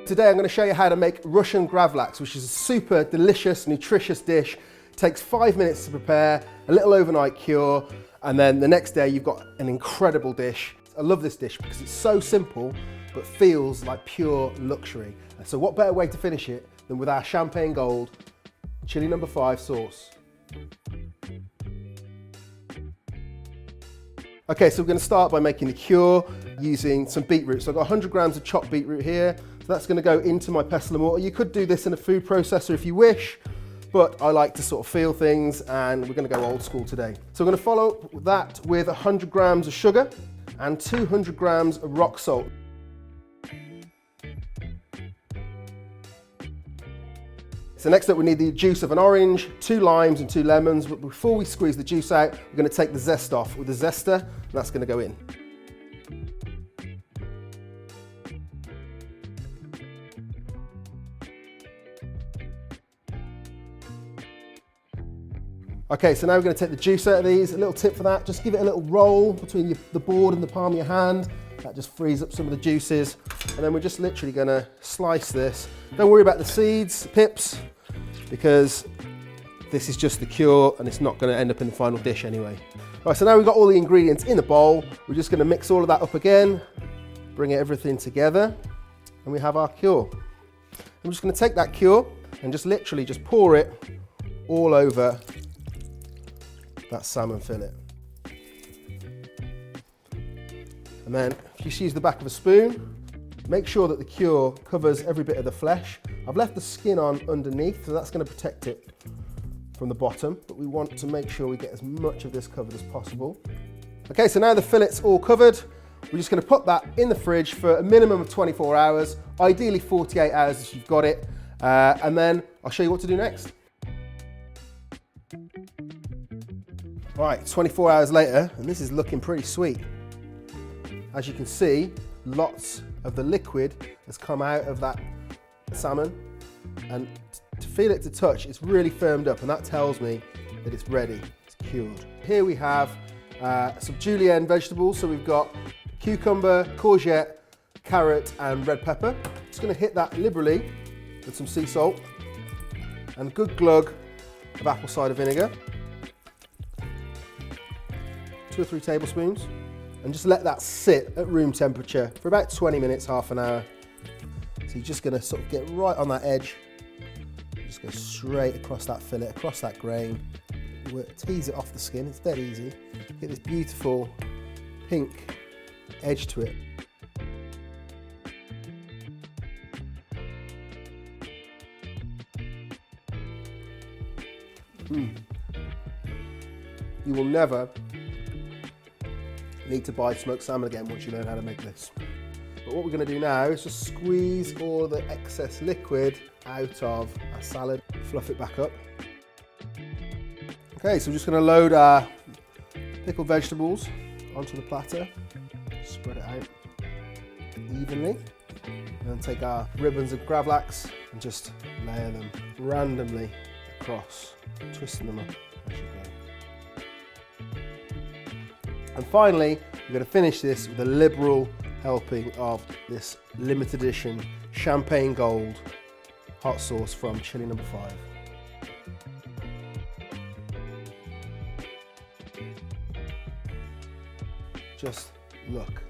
Today I'm going to show you how to make Russian Gravlax, which is a super delicious, nutritious dish. It takes 5 minutes to prepare, a little overnight cure, and then the next day you've got an incredible dish. I love this dish because it's so simple, but feels like pure luxury. And so what better way to finish it than with our Champagne Gold Chilli No. 5 sauce. Okay, so we're going to start by making the cure using some beetroot. So I've got 100 grams of chopped beetroot here. So that's going to go into my pestle and mortar. You could do this in a food processor if you wish, but I like to sort of feel things, and we're going to go old school today. So we're going to follow up that with 100 grams of sugar and 200 grams of rock salt. So next up we need the juice of an orange, 2 limes and 2 lemons, but before we squeeze the juice out, we're going to take the zest off with the zester, and that's going to go in. Okay, so now we're going to take the juice out of these. A little tip for that, just give it a little roll between the board and the palm of your hand. That just frees up some of the juices. And then we're just literally going to slice this. Don't worry about the seeds, pips, because this is just the cure and it's not going to end up in the final dish anyway. All right, so now we've got all the ingredients in the bowl. We're just going to mix all of that up again, bring everything together, and we have our cure. I'm just going to take that cure and just literally just pour it all over that salmon fillet. And then if you just use the back of a spoon, make sure that the cure covers every bit of the flesh. I've left the skin on underneath, so that's going to protect it from the bottom, but we want to make sure we get as much of this covered as possible. Okay, so now the fillet's all covered. We're just going to put that in the fridge for a minimum of 24 hours, ideally 48 hours if you've got it, and then I'll show you what to do next. All right, 24 hours later, and this is looking pretty sweet. As you can see, lots of the liquid has come out of that salmon, and to feel it to touch, it's really firmed up, and that tells me that it's ready, it's cured. Here we have some julienne vegetables. So we've got cucumber, courgette, carrot, and red pepper. Just gonna hit that liberally with some sea salt and a good glug of apple cider vinegar. 2 or 3 tablespoons, and just let that sit at room temperature for about 20 minutes, half an hour. So you're just gonna sort of get right on that edge, just go straight across that fillet, across that grain, tease it off the skin, it's dead easy. Get this beautiful pink edge to it. You will never need to buy smoked salmon again once you learn how to make this. But what we're going to do now is just squeeze all the excess liquid out of our salad, fluff it back up. Okay, so we're just going to load our pickled vegetables onto the platter, spread it out evenly, and then take our ribbons of Gravlax and just layer them randomly across, twisting them up as you go. And finally, we're going to finish this with a liberal helping of this limited edition Champagne Gold hot sauce from Chilli No. 5. Just look.